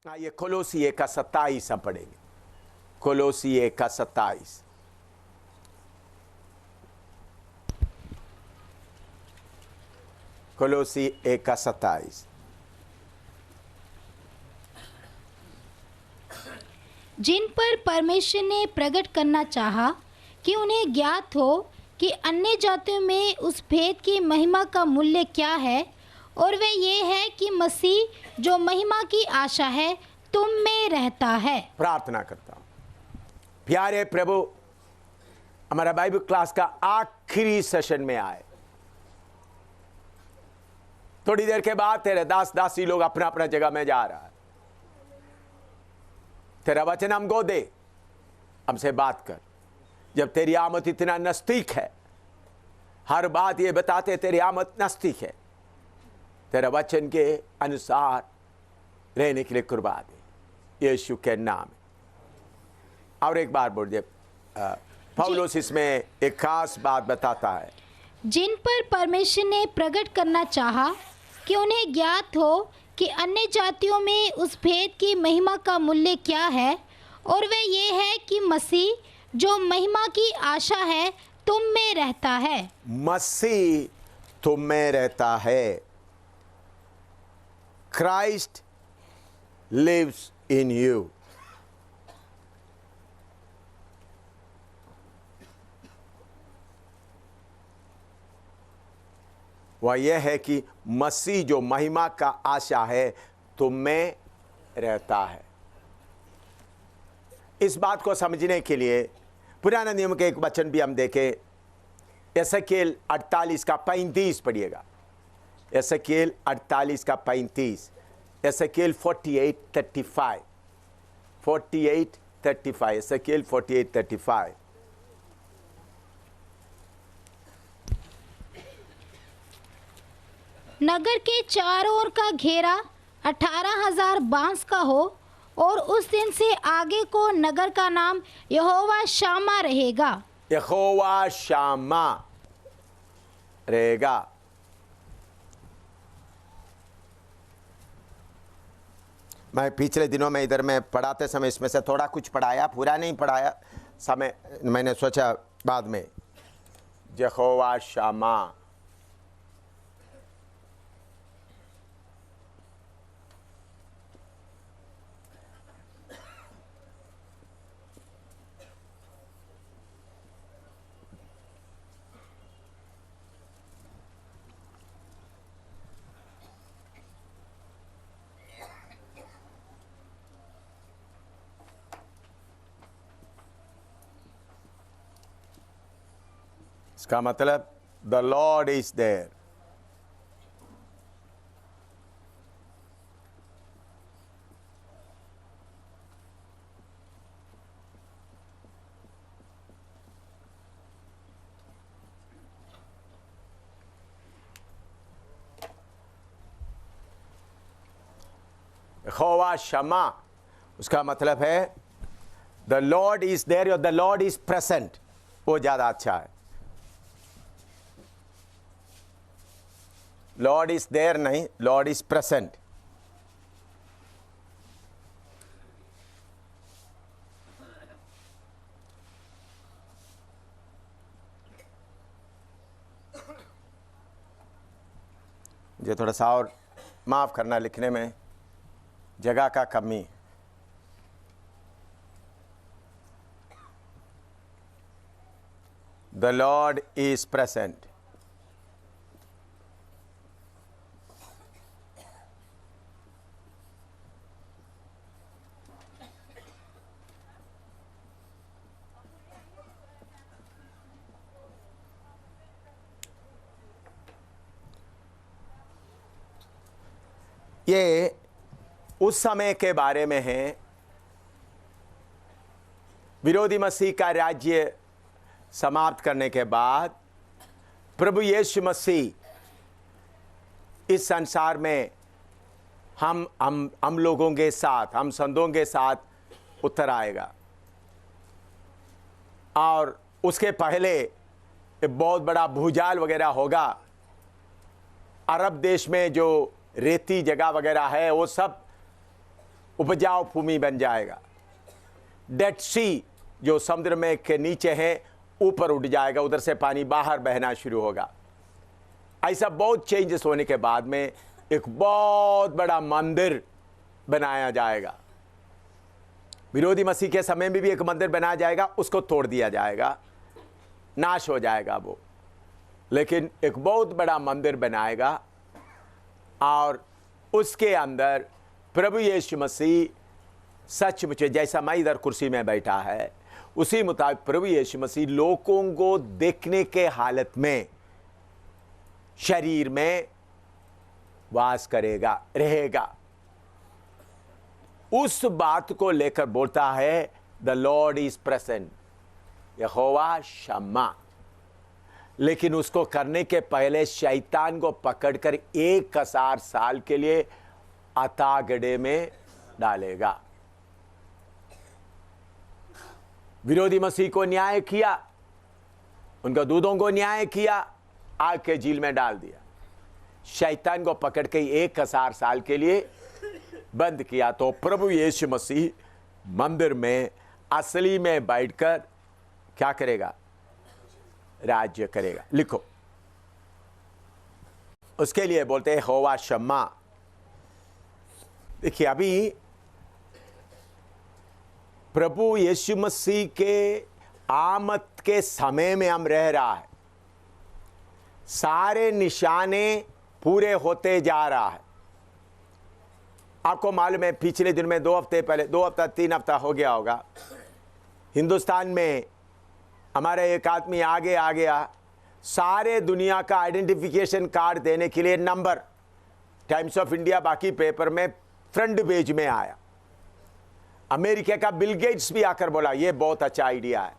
ये कोलोसी 1:27 हम पढ़ेंगे। कोलोसी 1:27। कोलोसी 1:27। जिन पर परमेश्वर ने प्रकट करना चाहा कि उन्हें ज्ञात हो कि अन्य जातियों में उस भेद की महिमा का मूल्य क्या है, और वह ये है कि मसीह जो महिमा की आशा है तुम में रहता है। प्रार्थना करता हूं। प्यारे प्रभु, हमारा बाइबल क्लास का आखिरी सेशन में आए। थोड़ी देर के बाद तेरे दास दासी लोग अपना अपना जगह में जा रहा है। तेरा वचन हमको दे, हमसे बात कर। जब तेरी आमद इतना नजदीक है, हर बात ये बताते तेरी आमद नजदीक है, तेरा वचन के अनुसार रहने के लिए कृपा दे, यीशु के नाम में। और एक बार बोल दे, पौलुस इसमें एक खास बात बताता है। जिन पर परमेश्वर ने प्रकट करना चाहा कि उन्हें ज्ञात हो कि अन्य जातियों में उस भेद की महिमा का मूल्य क्या है, और वह ये है कि मसीह जो महिमा की आशा है तुम में रहता है। मसीह तुम में रहता है। Christ lives in you. वह यह है कि मसीह जो महिमा का आशा है तुम में रहता है। इस बात को समझने के लिए पुराना नियम के एक वचन भी हम देखें। एसेकिएल 48:35 पढ़िएगा। एसेकिएल 48:35। एसेकिएल 48:35। 48:35। एसेकिएल 48:35। नगर के चारों ओर का घेरा 18,000 बांस का हो, और उस दिन से आगे को नगर का नाम यहोवा शामा रहेगा। यहोवा शामा रहेगा। मैं पिछले दिनों में इधर में पढ़ाते समय इसमें से थोड़ा कुछ पढ़ाया, पूरा नहीं पढ़ाया। समय मैंने सोचा बाद में, यहोवा शामा। इसका मतलब द लॉर्ड इज देयर। यहोवा शमा, उसका मतलब है द लॉर्ड इज देयर और द लॉर्ड इज प्रेजेंट। वो ज़्यादा अच्छा है। लॉर्ड इज देयर नहीं, लॉर्ड इज प्रेजेंट। मुझे थोड़ा सा और माफ़ करना, लिखने में जगह का कमी। The lord is present. ये उस समय के बारे में है, विरोधी मसीह का राज्य समाप्त करने के बाद प्रभु यीशु मसीह इस संसार में हम लोगों के साथ, हम संतों के साथ उतर आएगा। और उसके पहले बहुत बड़ा भूजाल वगैरह होगा। अरब देश में जो रेती जगह वगैरह है वो सब उपजाऊ भूमि बन जाएगा। डेड सी जो समुद्र में के नीचे है ऊपर उठ जाएगा, उधर से पानी बाहर बहना शुरू होगा। ऐसा बहुत चेंजेस होने के बाद में एक बहुत बड़ा मंदिर बनाया जाएगा। विरोधी मसीह के समय में भी एक मंदिर बनाया जाएगा, उसको तोड़ दिया जाएगा, नाश हो जाएगा वो, लेकिन एक बहुत बड़ा मंदिर बनाएगा और उसके अंदर प्रभु यीशु मसीह सचमुच जैसा मैं इधर कुर्सी में बैठा है उसी मुताबिक प्रभु यीशु मसीह लोगों को देखने के हालत में शरीर में वास करेगा, रहेगा। उस बात को लेकर बोलता है द लॉर्ड इज प्रेजेंट, यहोवा शम्मा। लेकिन उसको करने के पहले शैतान को पकड़कर 1000 साल के लिए अथाह गड्ढे में डालेगा। विरोधी मसीह को न्याय किया, उनका दूतों को न्याय किया, आग के झील में डाल दिया। शैतान को पकड़ के 1000 साल के लिए बंद किया। तो प्रभु यीशु मसीह मंदिर में असली में बैठकर क्या करेगा? राज्य करेगा। लिखो, उसके लिए बोलते हैं यहोवा शम्मा। देखिए, अभी प्रभु यीशु मसीह के आमद के समय में हम रह रहा है। सारे निशाने पूरे होते जा रहा है। आपको मालूम है, पिछले दिन में 2 हफ्ते पहले, 2 हफ्ता 3 हफ्ता हो गया होगा, हिंदुस्तान में हमारा एक आदमी आगे आ गया, सारे दुनिया का आइडेंटिफिकेशन कार्ड देने के लिए नंबर टाइम्स ऑफ इंडिया बाकी पेपर में फ्रंट पेज में आया। अमेरिका का बिल गेट्स भी आकर बोला ये बहुत अच्छा आइडिया है।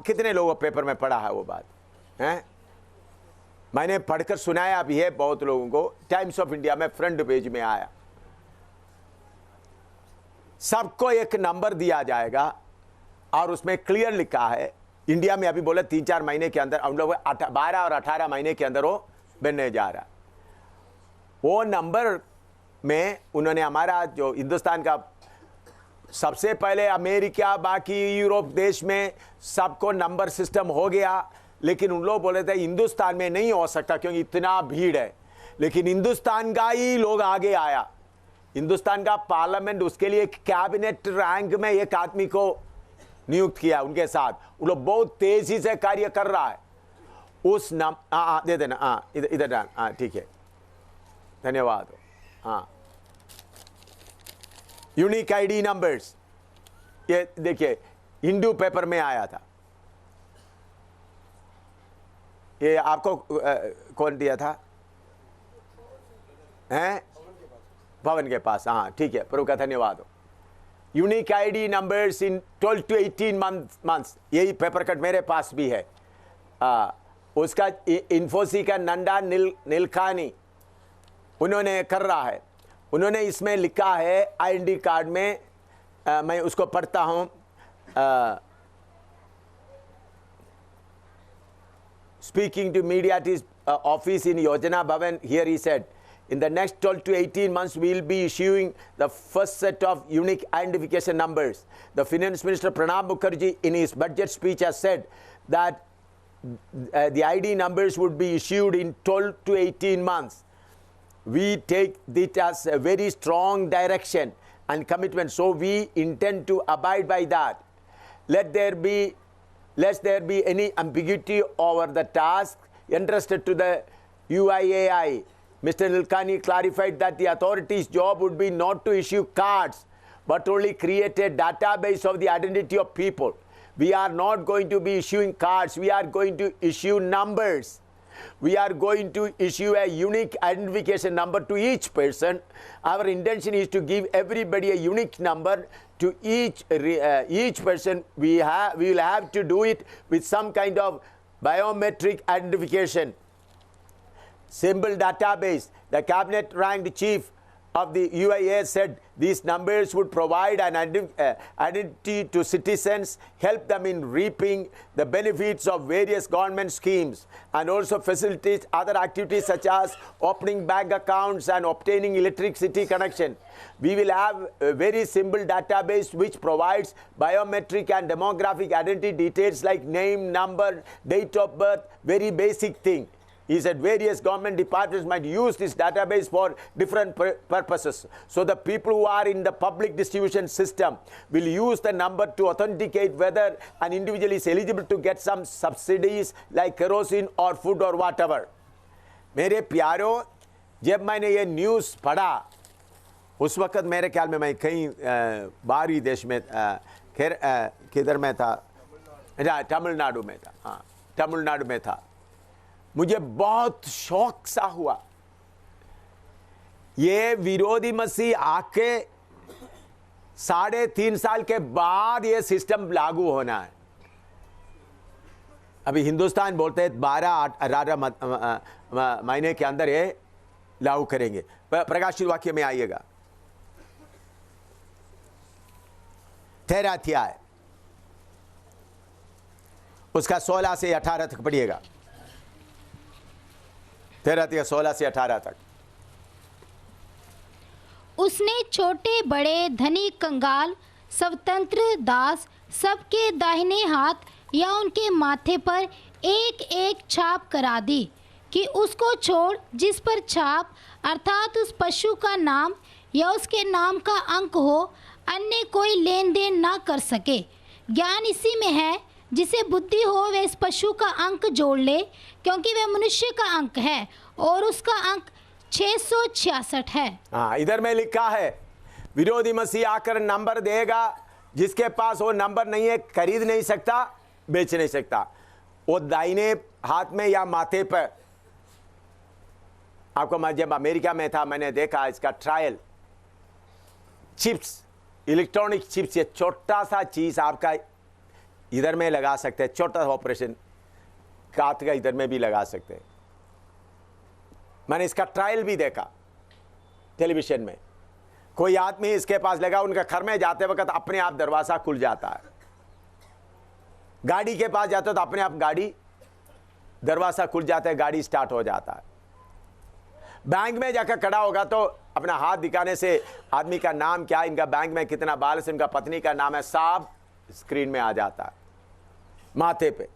कितने लोगों पेपर में पढ़ा है वो बात है? मैंने पढ़कर सुनाया भी है बहुत लोगों को। टाइम्स ऑफ इंडिया में फ्रंट पेज में आया। सबको एक नंबर दिया जाएगा और उसमें क्लियर लिखा है, इंडिया में अभी बोले 3-4 महीने के अंदर, हम लोग 12 और 18 महीने के अंदर वो बनने जा रहा। वो नंबर में उन्होंने हमारा जो हिंदुस्तान का सबसे पहले अमेरिका बाकी यूरोप देश में सबको नंबर सिस्टम हो गया, लेकिन उन लोग बोले थे हिंदुस्तान में नहीं हो सकता क्योंकि इतना भीड़ है। लेकिन हिंदुस्तान का ही लोग आगे आया। हिंदुस्तान का पार्लियामेंट उसके लिए कैबिनेट रैंक में एक आदमी को नियुक्त किया उनके साथ। वो लोग बहुत तेजी से कार्य कर रहा है। उस नाम दे देना, इधर ठीक है, धन्यवाद। हाँ, यूनिक आईडी नंबर्स, ये देखिए हिंदू पेपर में आया था। ये आपको कौन दिया था? हैं? भवन के पास। हाँ ठीक है, प्रभु का धन्यवाद हो। Unique ID numbers in 12 to 18 months, यही पेपर कट मेरे पास भी है। उसका इन्फोसी का नंदा नीलकानी उन्होंने कर रहा है। उन्होंने इसमें लिखा है आईडी कार्ड में, मैं उसको पढ़ता हूँ। Speaking to media at his office in Yojana Bhavan, here he said, in the next 12 to 18 months, we will be issuing the first set of unique identification numbers. The Finance Minister Pranab Mukherjee in his budget speech has said that the ID numbers would be issued in 12 to 18 months. We take it as a very strong direction and commitment, so we intend to abide by that. Lest there be any ambiguity over the task entrusted to the UIAI. Mr. Nilkani clarified that the authority's job would be not to issue cards, but only create a database of the identity of people. We are not going to be issuing cards, we are going to issue numbers. We are going to issue a unique identification number to each person. Our intention is to give everybody a unique number to each person. We will have to do it with some kind of biometric identification. Symbol database. The cabinet ranked chief of the UIA said these numbers would provide an identity to citizens, help them in reaping the benefits of various government schemes, and also facilitate other activities such as opening bank accounts and obtaining electricity connection. We will have a very simple database which provides biometric and demographic identity details like name, number, date of birth, very basic thing. He said various government departments might use this database for different purposes. So the people who are in the public distribution system will use the number to authenticate whether an individual is eligible to get some subsidies like kerosene or food or whatever. मेरे प्यारों, जब मैंने ये news पढ़ा उस वक़्त मेरे ख्याल में मैं कहीं बाहरी देश में खैर किधर में था, तमिलनाडु में था, हाँ तमिलनाडु में था। मुझे बहुत शौक सा हुआ। ये विरोधी मसीह आके 3.5 साल के बाद ये सिस्टम लागू होना है। अभी हिंदुस्तान बोलते हैं 12-18 महीने के अंदर ये लागू करेंगे। प्रकाशित वाक्य में आइएगा, 13 अध्याय उसका 16 से 18 तक पढ़िएगा। 13 16 से 18 तक। उसने छोटे बड़े धनी कंगाल स्वतंत्र दास सबके दाहिने हाथ या उनके माथे पर एक एक छाप करा दी कि उसको छोड़ जिस पर छाप अर्थात उस पशु का नाम या उसके नाम का अंक हो अन्य कोई लेन देन ना कर सके। ज्ञान इसी में है, जिसे बुद्धि हो वह इस पशु का अंक जोड़ ले, क्योंकि वह मनुष्य का अंक है और उसका अंक 666 है। हाँ, इधर में लिखा है विरोधी मसीह आकर नंबर देगा, जिसके पास वो नंबर नहीं है खरीद नहीं सकता, बेच नहीं सकता। वो दाहिने हाथ में या माथे पर। आपको मैं जब अमेरिका में था मैंने देखा इसका ट्रायल। चिप्स, इलेक्ट्रॉनिक चिप्स, ये छोटा सा चीज आपका इधर में लगा सकते हैं, छोटा ऑपरेशन काट का इधर में भी लगा सकते हैं। मैंने इसका ट्रायल भी देखा टेलीविजन में। कोई आदमी इसके पास लगा, उनका घर में जाते वक्त अपने आप दरवाजा खुल जाता है। गाड़ी के पास जाते तो अपने आप गाड़ी दरवाजा खुल जाता है, गाड़ी स्टार्ट हो जाता है। बैंक में जाकर खड़ा होगा तो अपना हाथ दिखाने से आदमी का नाम क्या, इनका बैंक में कितना बैलेंस, इनका पत्नी का नाम है, सब स्क्रीन में आ जाता है माथे पे।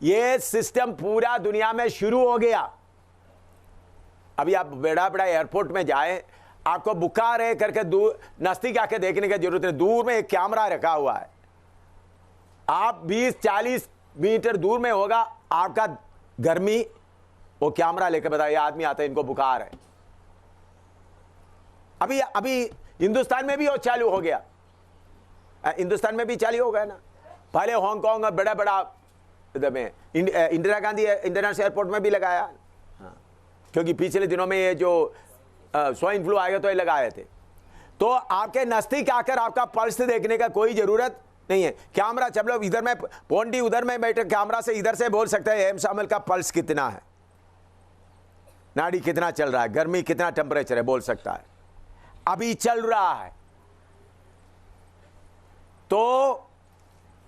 ये सिस्टम पूरा दुनिया में शुरू हो गया। अभी आप बड़ा बड़ा एयरपोर्ट में जाए, आपको बुखार है करके दूर नजदीक आके देखने की जरूरत है, दूर में एक कैमरा रखा हुआ है। आप 20-40 मीटर दूर में होगा, आपका गर्मी वो कैमरा लेकर बताओ ये आदमी आता है, इनको बुखार है। अभी हिंदुस्तान में भी वो चालू हो गया, हिंदुस्तान में भी चालू हो गया ना। पहले हांगकांग और बड़ा बड़ा में इंदिरा गांधी इंटरनेशनल एयरपोर्ट में भी लगाया। हाँ, क्योंकि पिछले दिनों में ये जो स्वाइन फ्लू आएगा तो ये लगाए थे। तो आपके नजदीक आकर आपका पल्स देखने का कोई जरूरत नहीं है। कैमरा चल लो, इधर में पोंडी उधर में बैठे कैमरा से इधर से बोल सकते हैं एम शामिल का पल्स कितना है, नाड़ी कितना चल रहा है, गर्मी कितना टेम्परेचर है, बोल सकता है। अभी चल रहा है। तो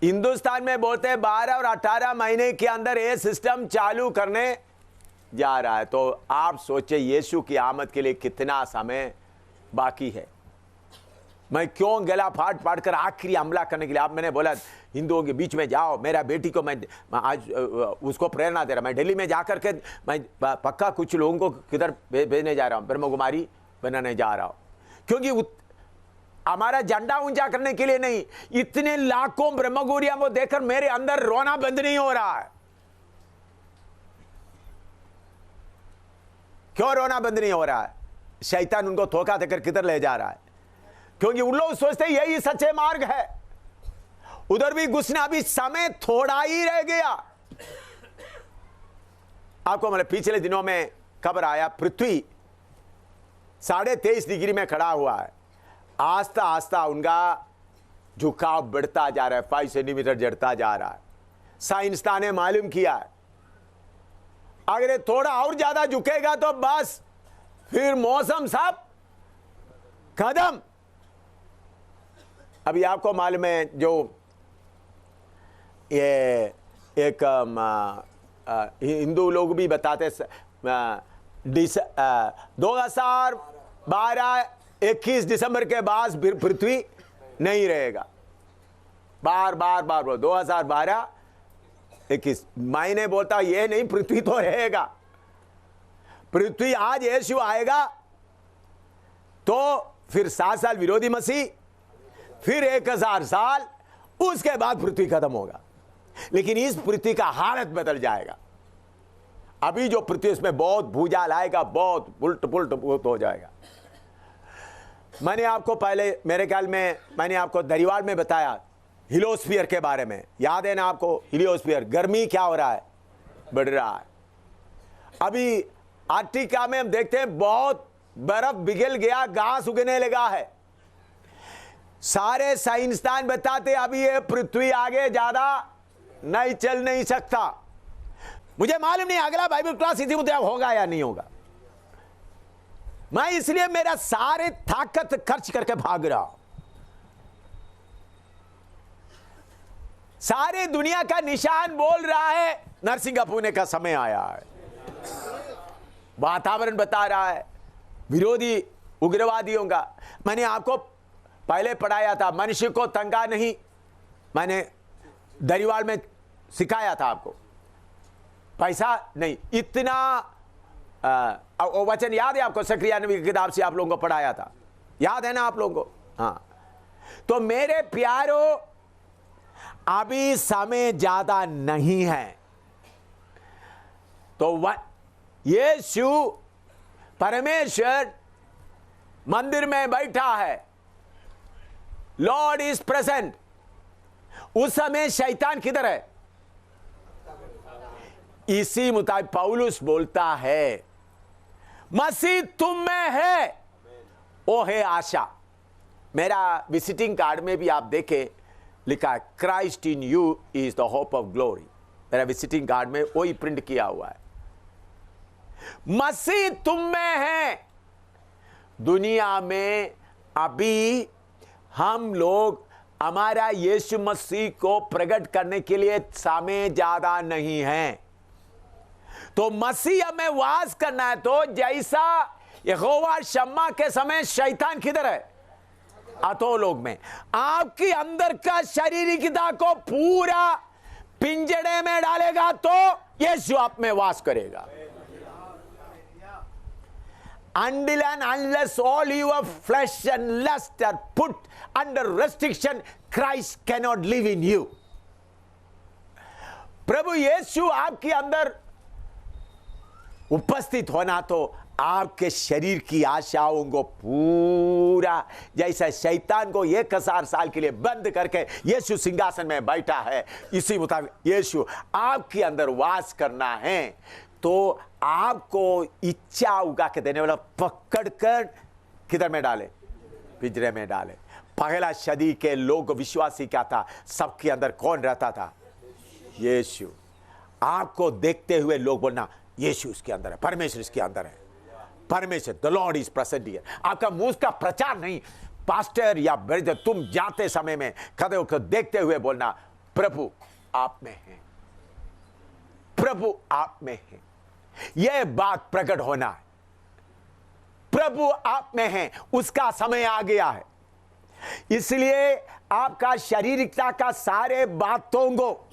हिंदुस्तान में बोलते हैं 12 और 18 महीने के अंदर ये सिस्टम चालू करने जा रहा है। तो आप सोचे यीशु की आमद के लिए कितना समय बाकी है। मैं क्यों गला फाड़ फाड़ कर आखिरी हमला करने के लिए, आप मैंने बोला हिंदुओं के बीच में जाओ, मेरा बेटी को मैं आज उसको प्रेरणा दे रहा। मैं दिल्ली में जाकर के मैं पक्का कुछ लोगों को किधर भेजने जा रहा हूँ, ब्रह्म कुमारी बनाने जा रहा हूँ। क्योंकि हमारा झंडा ऊंचा करने के लिए नहीं, इतने लाखों ब्रह्मकुमारियों को देखकर मेरे अंदर रोना बंद नहीं हो रहा है। क्यों रोना बंद नहीं हो रहा है? शैतान उनको धोखा देकर किधर ले जा रहा है। क्योंकि उन लोग सोचते यही सच्चे मार्ग है, उधर भी घुसना भी समय थोड़ा ही रह गया। आपको मतलब पिछले दिनों में खबर आया पृथ्वी 23.5 डिग्री में खड़ा हुआ है। आस्ता आस्ता उनका झुकाव बढ़ता जा रहा है, 5 सेंटीमीटर जड़ता जा रहा है। साइंसदान ने मालूम किया है अगर थोड़ा और ज्यादा झुकेगा तो बस फिर मौसम सब कदम। अभी आपको मालूम है जो ये एक हिंदू लोग भी बताते 2012 21 दिसंबर के बाद पृथ्वी नहीं रहेगा। बार 2012 21 महीने बोलता ये नहीं, पृथ्वी तो रहेगा। पृथ्वी आज यीशु आएगा तो फिर 7 साल विरोधी मसीह, फिर 1000 साल, उसके बाद पृथ्वी खत्म होगा। लेकिन इस पृथ्वी का हालत बदल जाएगा। अभी जो पृथ्वी उसमें बहुत भूजाल आएगा, बहुत उल्ट पुल्ट बहुत हो जाएगा। मैंने आपको पहले मेरे ख्याल में मैंने आपको दरिवार में बताया हिलोस्फीयर के बारे में, याद है ना आपको? हिलियोस्फीयर गर्मी क्या हो रहा है, बढ़ रहा है। अभी आर्टिका में हम देखते हैं बहुत बर्फ पिघल गया, घास उगने लगा है। सारे साइंसदान बताते अभी ये पृथ्वी आगे ज्यादा नहीं चल नहीं सकता। मुझे मालूम नहीं अगला बाइबल क्लास इसी मुद्दे होगा या नहीं होगा। मैं इसलिए मेरा सारे ताकत खर्च करके भाग रहा हूं। सारी दुनिया का निशान बोल रहा है नरसिंह पुणे का समय आया है। वातावरण बता रहा है विरोधी उग्रवादियों का। मैंने आपको पहले पढ़ाया था, मनुष्य को तंगा नहीं, मैंने दरिवाल में सिखाया था आपको। पैसा नहीं, इतना वचन याद है आपको? सक्रिया नबी की किताब से आप लोगों को पढ़ाया था, याद है ना आप लोगों को? हाँ। तो मेरे प्यारों, अभी समय ज्यादा नहीं है। तो यीशु परमेश्वर मंदिर में बैठा है, लॉर्ड इज प्रेजेंट। उस समय शैतान किधर है? इसी मुताबिक पौलुस बोलता है मसीह तुम में है, ओ है आशा। मेरा विजिटिंग कार्ड में भी आप देखें लिखा है Christ in you is the hope of glory. मेरा विजिटिंग कार्ड में वही प्रिंट किया हुआ है, मसीह तुम में है। दुनिया में अभी हम लोग हमारा यीशु मसीह को प्रकट करने के लिए समय ज्यादा नहीं है। तो मसीह में वास करना है तो जैसा यहोवा शम्मा के समय शैतान किधर है? अधोलोक में। आपकी अंदर का शारीरिकता को पूरा पिंजड़े में डालेगा तो यीशु आप में वास करेगा। Until and unless all your flesh and lust are put under restriction, Christ cannot live in you. प्रभु यीशु आपके अंदर उपस्थित होना तो आपके शरीर की आशाओं को पूरा, जैसा शैतान को 1000 साल के लिए बंद करके यीशु सिंहासन में बैठा है, इसी मुताबिक यीशु आपके अंदर वास करना है। तो आपको इच्छा उगा के देने वाला पकड़कर किधर में डाले? पिंजरे में डाले। पहला सदी के लोग विश्वासी क्या था? सबके अंदर कौन रहता था? यीशु। आपको देखते हुए लोग बोलना यीशु उसके अंदर है, परमेश्वर इसके अंदर है, परमेश्वर the lord is present here. आपका मुंह का प्रचार नहीं, पास्टर या ब्रदर तुम जाते समय में खड़े होकर देखते हुए बोलना प्रभु आप में है, प्रभु आप में है। यह बात प्रकट होना है, प्रभु आप में है, उसका समय आ गया है। इसलिए आपका शारीरिकता का सारे बातों को,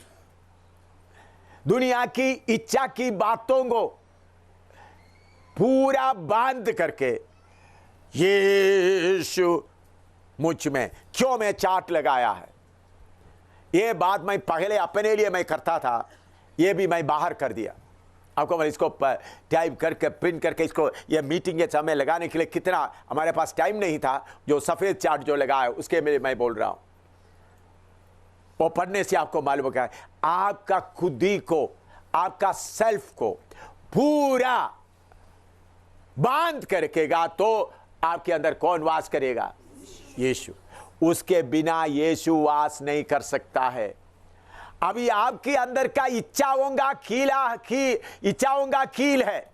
दुनिया की इच्छा की बातों को पूरा बांध करके यीशु मुझ में क्यों मैं चाट लगाया है। यह बात मैं पहले अपने लिए मैं करता था, यह भी मैं बाहर कर दिया। आपको मैं इसको टाइप करके प्रिंट करके इसको ये मीटिंग के समय लगाने के लिए कितना हमारे पास टाइम नहीं था। जो सफ़ेद चार्ट जो लगा है उसके लिए मैं बोल रहा हूँ, वो पढ़ने से आपको मालूम होगा आपका खुद ही को, आपका सेल्फ को पूरा बांध करकेगा तो आपके अंदर कौन वास करेगा? यीशु। उसके बिना यीशु वास नहीं कर सकता है। अभी आपके अंदर का इच्छाओं का कील है,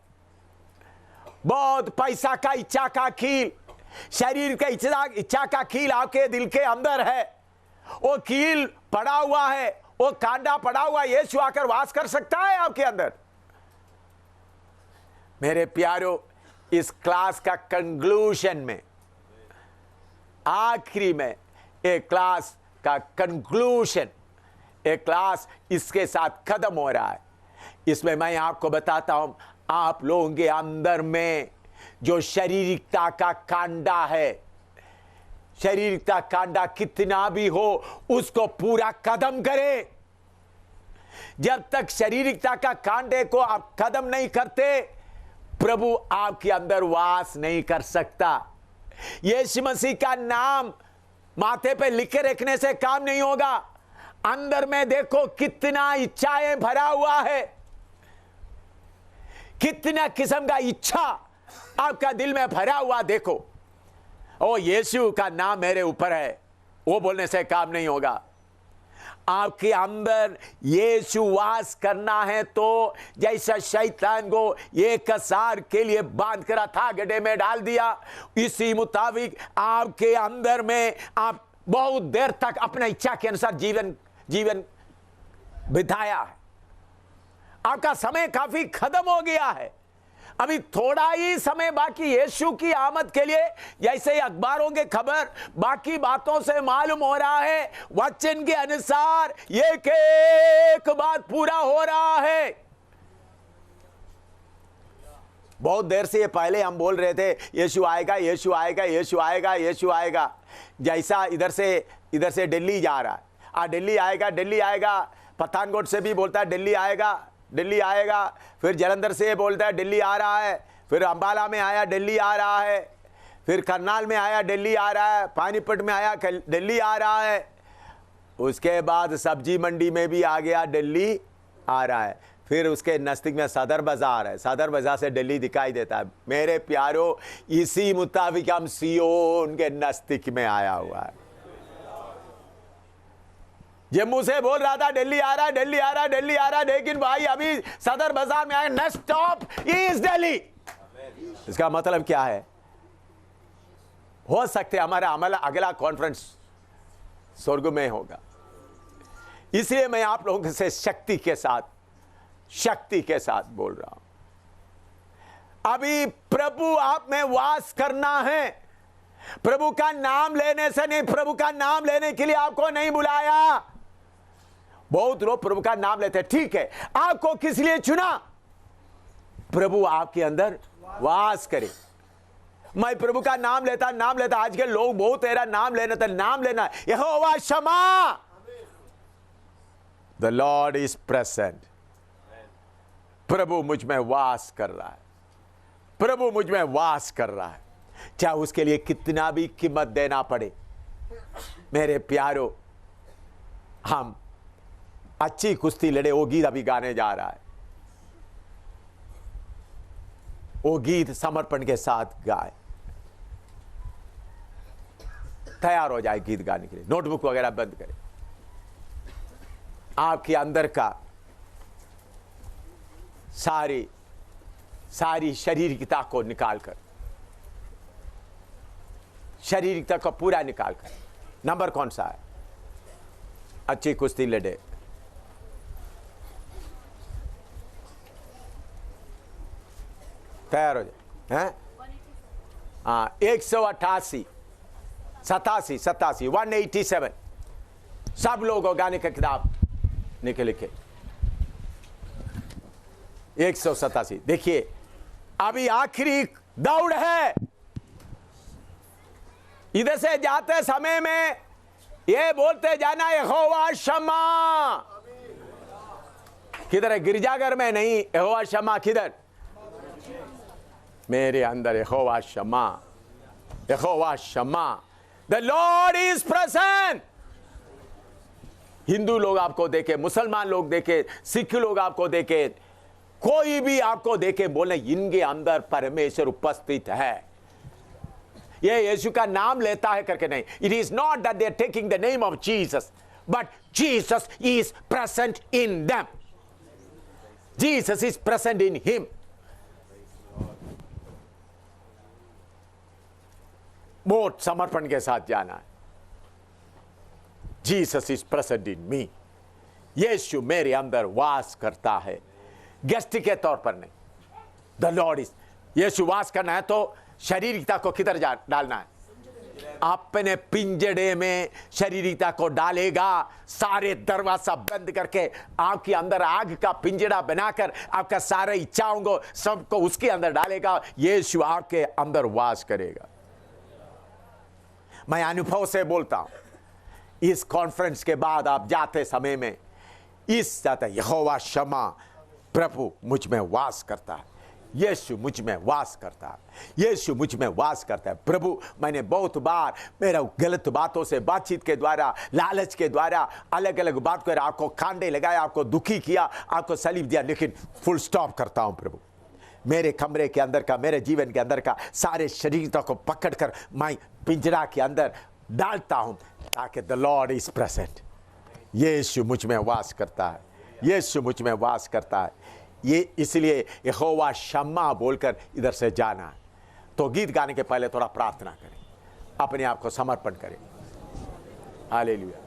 बहुत पैसा का इच्छा का कील, शरीर के इच्छा का कील आपके दिल के अंदर है, वो कील पड़ा हुआ है, वो कांडा पड़ा हुआ, यीशु आकर वास कर सकता है आपके अंदर। मेरे प्यारों, इस क्लास का कंक्लूजन में, आखिरी में एक क्लास का कंक्लूजन, एक क्लास इसके साथ खत्म हो रहा है। इसमें मैं आपको बताता हूं, आप लोगों के अंदर में जो शारीरिकता का कांडा है, शारीरिकता कांडा कितना भी हो, उसको पूरा खत्म करें। जब तक शारीरिकता का कांडे को आप खत्म नहीं करते, प्रभु आपके अंदर वास नहीं कर सकता। यीशु मसीह का नाम माथे पे लिख के रखने से काम नहीं होगा। अंदर में देखो कितना इच्छाएं भरा हुआ है, कितना किस्म का इच्छा आपका दिल में भरा हुआ। देखो, ओ यीशु का नाम मेरे ऊपर है, वो बोलने से काम नहीं होगा। आपके अंदर यीशु वास करना है तो जैसा शैतान को एक कसार के लिए बांध कर था, गड्ढे में डाल दिया, इसी मुताबिक आपके अंदर में आप बहुत देर तक अपना इच्छा के अनुसार जीवन बिताया है। आपका समय काफी खत्म हो गया है। अभी थोड़ा ही समय बाकी यीशु की आमद के लिए। जैसे ही अखबारों के खबर बाकी बातों से मालूम हो रहा है, वचन के अनुसार एक एक बात पूरा हो रहा है। बहुत देर से ये पहले हम बोल रहे थे यीशु आएगा, यीशु आएगा, यीशु आएगा, यीशु आएगा। जैसा इधर से दिल्ली जा रहा है, दिल्ली आएगा, दिल्ली आएगा। पठानकोट से भी बोलता है दिल्ली आएगा, दिल्ली आएगा। फिर जलंधर से बोलता है दिल्ली आ रहा है। फिर अंबाला में आया, दिल्ली आ रहा है। फिर करनाल में आया, दिल्ली आ रहा है। पानीपत में आया, दिल्ली आ रहा है। उसके बाद सब्जी मंडी में भी आ गया, दिल्ली आ रहा है। फिर उसके नज़दीक में सदर बाजार है, सदर बाजार से दिल्ली दिखाई देता है। मेरे प्यारों, इसी मुताबिक हम सियोन के नज़दीक में आया हुआ है। जम्मू से बोल रहा था दिल्ली आ रहा है, दिल्ली आ रहा है, दिल्ली आ रहा है, लेकिन भाई अभी सदर बाजार में आया, नेक्स्ट स्टॉप इज दिल्ली। इसका मतलब क्या है? हो सकते हमारा अगला कॉन्फ्रेंस स्वर्ग में होगा। इसलिए मैं आप लोगों से शक्ति के साथ बोल रहा हूं। अभी प्रभु आप में वास करना है। प्रभु का नाम लेने से नहीं, प्रभु का नाम लेने के लिए आपको नहीं बुलाया। बहुत लोग प्रभु का नाम लेते हैं, ठीक है। आपको किस लिए चुना? प्रभु आपके अंदर वास करे। मैं प्रभु का नाम लेता। आज के लोग बहुत तेरा नाम लेना। यहोवा शमा, द लॉर्ड इज प्रेजेंट। प्रभु मुझ में वास कर रहा है, प्रभु मुझ में वास कर रहा है, चाहे उसके लिए कितना भी कीमत देना पड़े। मेरे प्यारों, हम अच्छी कुश्ती लड़े, वो गीत अभी गाने जा रहा है। वो गीत समर्पण के साथ गाए, तैयार हो जाए गीत गाने के लिए। नोटबुक वगैरह बंद करें। आपके अंदर का सारी शारीरिकता को निकालकर, शारीरिकता को पूरा निकालकर, नंबर कौन सा है? अच्छी कुश्ती लड़े। तैयार हो जाए हैं? हाँ, 188 87 187। सब लोगों गाने का किताब निकल के 187। देखिए, अभी आखिरी दौड़ है। इधर से जाते समय में ये बोलते जाना, यहोवा शम्मा। किधर है? गिरजाघर में नहीं। यहोवा शम्मा किधर? मेरे अंदर यहोवा Shammah, Jehovah Shammah, the lord is present. Hindu लोग आपको देखे, मुसलमान लोग देखे, सिख लोग आपको देखे, कोई भी आपको देखे, बोले इनके अंदर परमेश्वर उपस्थित है। ये यीशु का नाम लेता है करके नहीं। It is not that they are taking the name of Jesus, but Jesus is present in them. Jesus is present in him. मोट समर्पण के साथ जाना है। Jesus is present in me. यीशु मेरे अंदर वास करता है, गेस्ट के तौर पर नहीं। द लॉर्ड इज, यीशु वास करना है तो शारीरिकता को किधर डालना है? अपने पिंजड़े में शारीरिकता को डालेगा। सारे दरवाजा बंद करके आपके अंदर आग का पिंजड़ा बनाकर आपका सारे इच्छाओं को सबको उसके अंदर डालेगा। यीशु आपके अंदर वास करेगा। मैं अनुभव से बोलता हूं, इस कॉन्फ्रेंस के बाद आप जाते समय में इस जाता यहोवा शमा, प्रभु मुझ में वास करता है, यीशु मुझ में वास करता है, यीशु मुझ में वास करता है। प्रभु, मैंने बहुत बार मेरा गलत बातों से, बातचीत के द्वारा, लालच के द्वारा, अलग अलग बात कर आपको कांडे लगाया, आपको दुखी किया, आपको सलीब दिया, लेकिन फुल स्टॉप करता हूं प्रभु। मेरे कमरे के अंदर का, मेरे जीवन के अंदर का सारे शरीरता को पकड़कर मैं पिंजरा के अंदर डालता हूं, ताकि द लॉर्ड इज प्रेजेंट। यीशु मुझ में वास करता है, यीशु मुझ में वास करता है। ये इसलिए यहोवा शम्मा बोलकर इधर से जाना है। तो गीत गाने के पहले थोड़ा प्रार्थना करें, अपने आप को समर्पण करें। हालेलुया।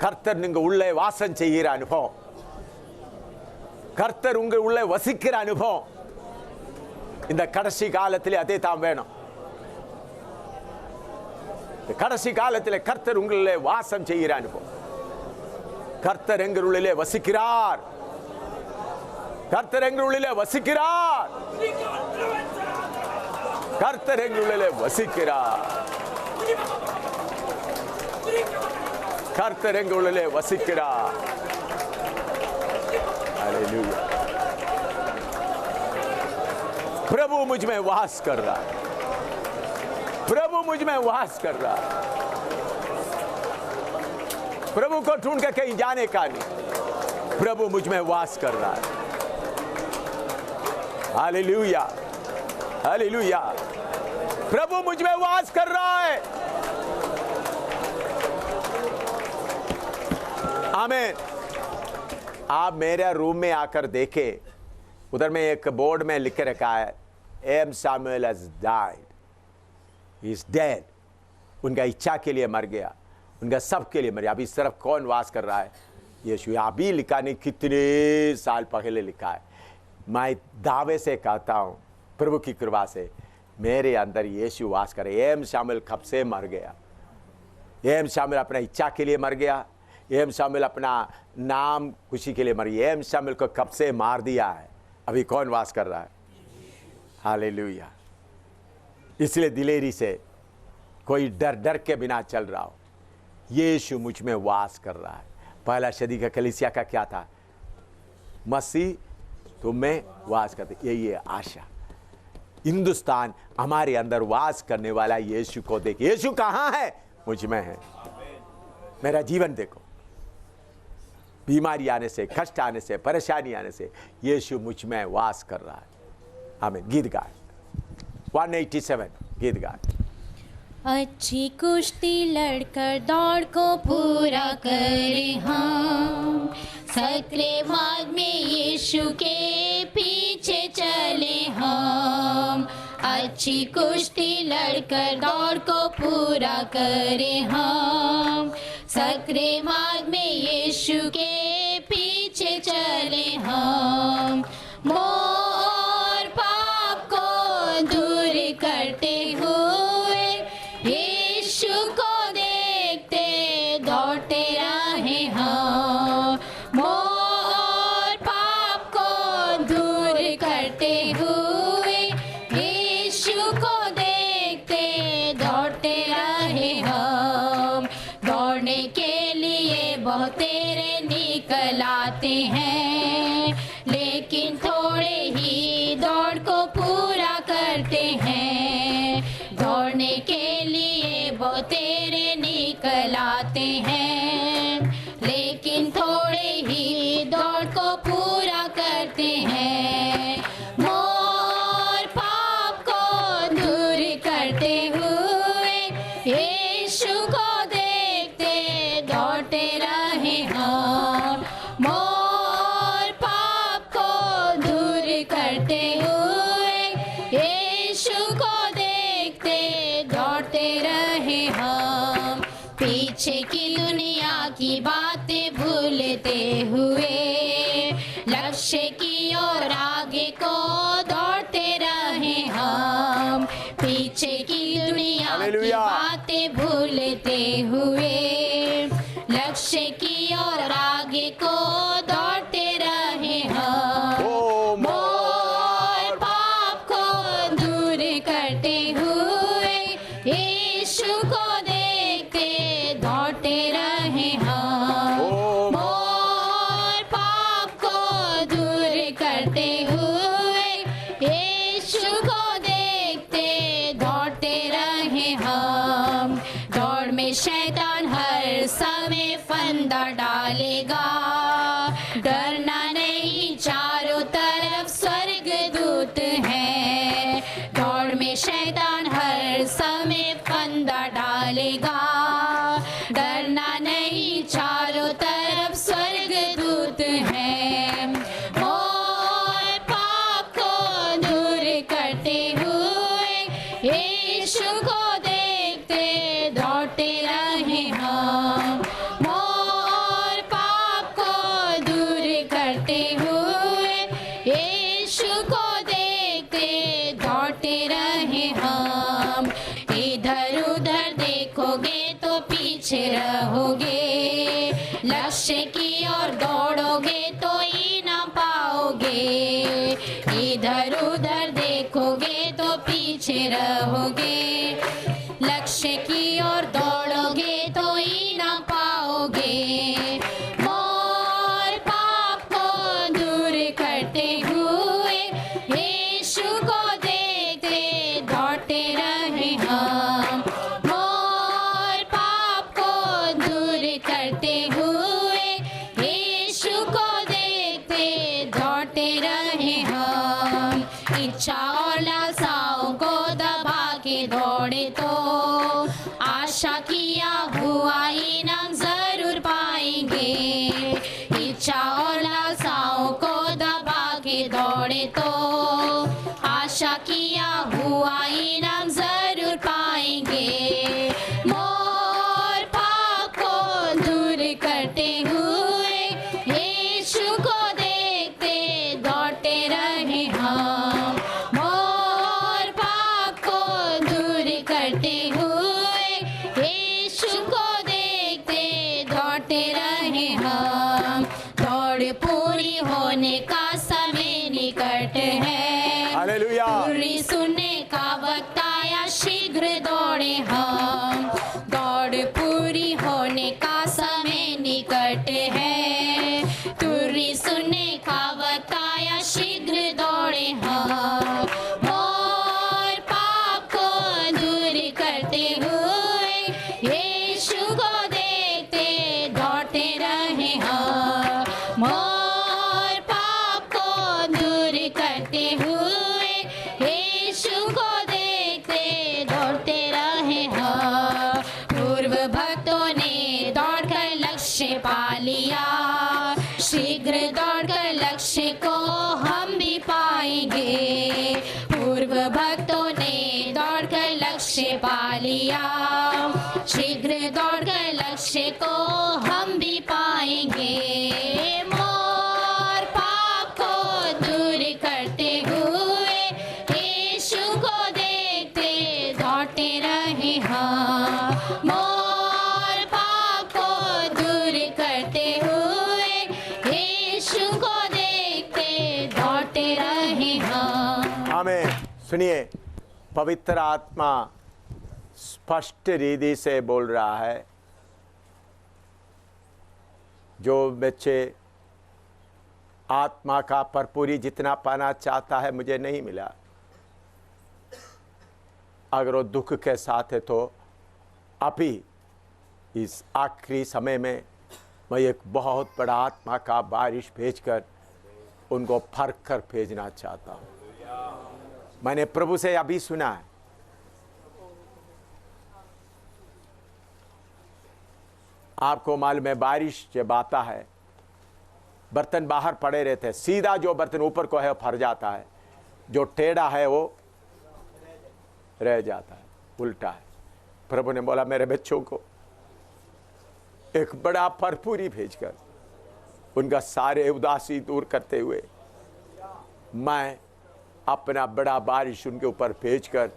கர்த்தர் நீங்க உள்ளே வாசம் செய்கிற அனுபவம், கர்த்தர் உங்க உள்ளே வசிக்கிற அனுபவம் இந்த கடைசி காலத்திலே அதே தான் வேணும். கடைசி காலத்திலே கர்த்தர் உங்களிலே வாசம் செய்கிற அனுபவம். கர்த்தர் எங்களுள்ளே வசிக்கிறார், கர்த்தர் எங்களுள்ளே வசிக்கிறார், கர்த்தர் எங்களுள்ளே வசிக்கிறார், கர்த்தர் எங்களுள்ளே வசிக்கிறார். हालेलुया। प्रभु मुझ में वास कर रहा है, प्रभु मुझ में वास कर रहा है। प्रभु को ढूंढ के कहीं जाने का नहीं, प्रभु मुझ में वास कर रहा है। Hallelujah, hallelujah. प्रभु मुझ में वास कर रहा है। आमीन। आप मेरे रूम में आकर देखे, उधर में एक बोर्ड में लिख के रखा है, M Samuel has died, he is dead. उनका इच्छा के लिए मर गया, उनका सब के लिए मर गया। अब इस तरफ कौन वास कर रहा है? यीशु। अभी लिखा नहीं, कितने साल पहले लिखा है। मैं दावे से कहता हूँ, प्रभु की कृपा से मेरे अंदर यीशु वास करे। एम सैमुअल कब से मर गया? एम सैमुअल अपना इच्छा के लिए मर गया, एम सैमुअल अपना नाम खुशी के लिए मर गया। एम सैमुअल को कब से मार दिया है, अभी कौन वास कर रहा है? हालेलुया। इसलिए दिलेरी से कोई डर डर के बिना चल रहा हो, यीशु मुझ में वास कर रहा है। पहला सदी का कलीसिया का क्या था? मसीह तुम में वास करते, यही है आशा। हिंदुस्तान हमारे अंदर वास करने वाला यीशु को देख। यीशु कहाँ है? मुझ में है। मेरा जीवन देखो, बीमारी आने से, कष्ट आने से, परेशानी आने से यीशु मुझ में वास कर रहा है। आमीन। गीत गाए 187 गीत गाए। अच्छी कुश्ती लड़कर दौड़ को पूरा करें हम, सकरे मार्ग में यीशु के पीछे चले हम। अच्छी कुश्ती लड़कर दौड़ को पूरा करें हम, सकरे मार्ग में यीशु के पीछे चले हम। मोह और पाप को दूर करते हुए यीशु को देखते दौड़ते रहे हम। मोह और पाप को दूर करते हुए यीशु को देखते दौड़ते रहे हम। दौड़ने के लिए बहुत तेरे निकल आते हैं, लेकिन थोड़े ही दौड़ को पूरा करते हैं। दौड़ने के लिए बहुत तेरे निकल आते हैं, लेकिन थोड़े ही दौड़ को पूरा करते हैं। मोह और पाप को दूर करते हुए यीशु को देखते दौड़ते रहे हम। मोह और पाप को दूर करते हुए यीशु को करते हुए लक्ष्य की ओर आगे को दौड़ते रहे हम, पीछे की दुनिया की हालेलुया। बातें भूलते हुए लक्ष्य की ओर आगे को दौड़ते रहे हम। ओ मोर पाप को दूर करते हुए यीशु को देखते दौड़ते रहे हम। ओ मोर पाप को दूर करते हुए यीशु को देखते दौड़ते रहे हम। दौड़ में शैतान हर समय फंदा डालेगा, डरना नहीं चारों तरफ स्वर्ग दूत है। दौड़ में शैतान हर समय फंदा डालेगा, डरना नहीं चारों तरफ स्वर्ग दूत है। मोर पाप को दूर करते हुए यीशु को देखते दौड़ते रहे हम। मोर पाप को दूर करते हुए यीशु को देखते दौड़ते रहे हम। इधर उधर देखोगे तो पीछे रहोगे, लक्ष्य की ओर दौड़ोगे तो ही ना पाओगे। इधर उधर देखोगे तो पीछे रहोगे, लक्ष्य की ओर दौड़ोगे तो ही ना पाओगे। मोर पाप को दूर करते हुए यीशु को देखते दौड़ते रहे हम। मोर पाप को दूर करते हुए यीशु को देखते दौड़ते रहे हम। इच्छा और लालसाओं को दबा के दौड़े तो आशा किया हुआ इनाम जरूर पाएंगे। इच्छा और लालसाओं को दबा के दौड़े तो आशा किया हुआ इनाम जरूर पाएंगे। मोर पाप को दूर करते हुए यीशु को देखते दौड़ते रहे हम। मोर पाप को दूर करते हुए यीशु को देखते दौड़ते रहे हम। दौड़ पूरी होने का समय निकट है, हालेलुया। पूरी सुनने का वक्त आया, शीघ्र दौड़े हम। दौड़ पूरी होने का समय निकट है, तुरी सुनने का वक्त आया, शीघ्र दौड़े हम। मोर पाप को दूर करते हुए यीशु को देखते दौड़ते रहे हम। मोर पाप को दूर करते हुए यीशु को देखते दौड़ते रहे हम। पूर्व भक्तों ने दौड़कर लक्ष्य पा लिया, शीघ्र दौड़कर लक्ष्य को हम भी पाएंगे। पूर्व भक्तों ने दौड़कर लक्ष्य पा लिया, शीघ्र दौड़कर लक्ष्य को हम भी पाएंगे। मोर पाप को दूर करते हुए यीशु को देखते दौड़ते रहे हम। मोर पाप को दूर करते हुए यीशु को देखते दौड़ते रहे हम। आमीन। सुनिए, पवित्र आत्मा स्पष्ट रीति से बोल रहा है, जो बच्चे आत्मा का भरपूरी जितना पाना चाहता है मुझे नहीं मिला, अगर वो दुख के साथ है तो अभी इस आखिरी समय में मैं एक बहुत बड़ा आत्मा का बारिश भेजकर उनको फर्क कर भेजना चाहता हूँ। मैंने प्रभु से अभी सुना है, आपको मालूम है बारिश जब आता है बर्तन बाहर पड़े रहते हैं, सीधा जो बर्तन ऊपर को है वो फर जाता है, जो टेढ़ा है वो रह जाता है, उल्टा है। प्रभु ने बोला मेरे बच्चों को एक बड़ा भरपूरी भेजकर उनका सारे उदासी दूर करते हुए मैं अपना बड़ा बारिश उनके ऊपर भेजकर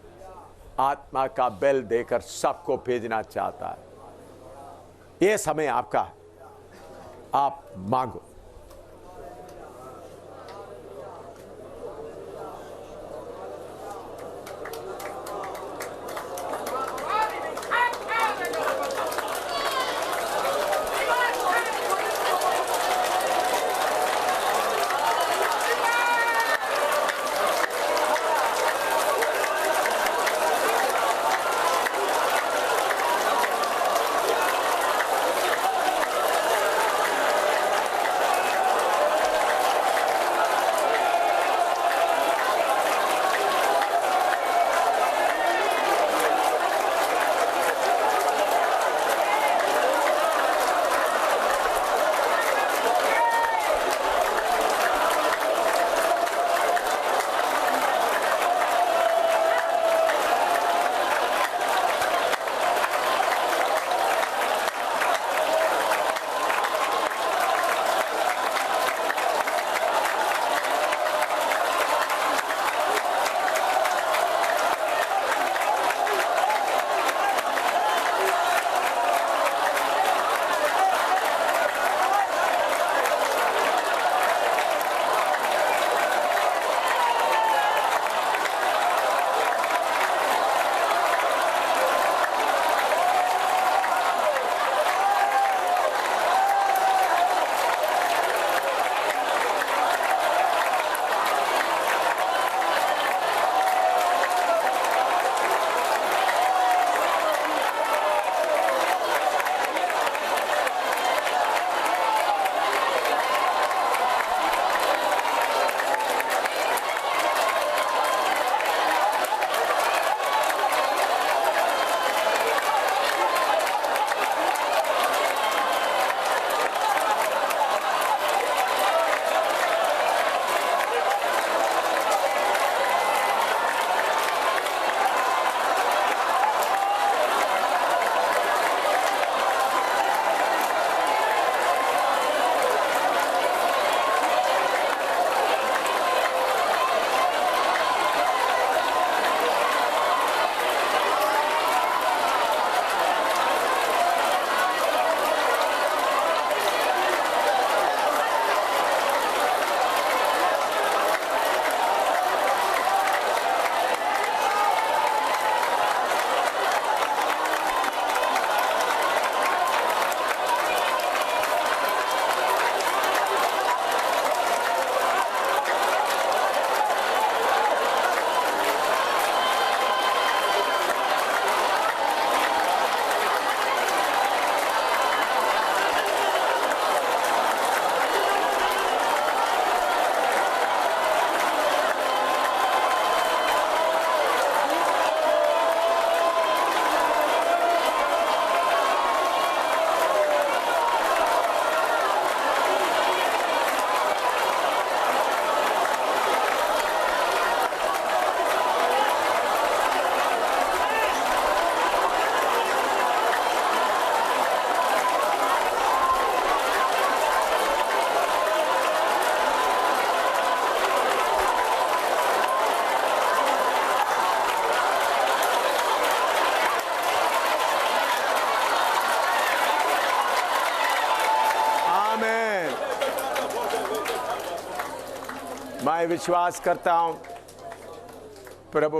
आत्मा का बेल देकर सबको भेजना चाहता है। ये समय आपका, आप मांगो। मैं विश्वास करता हूं प्रभु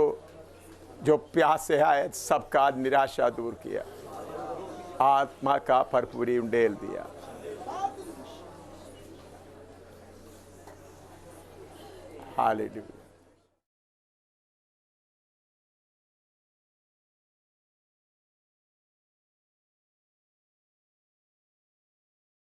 जो प्यास से आए सबका निराशा दूर किया, आत्मा का भरपूरी उंडेल दिया। हालेलुया।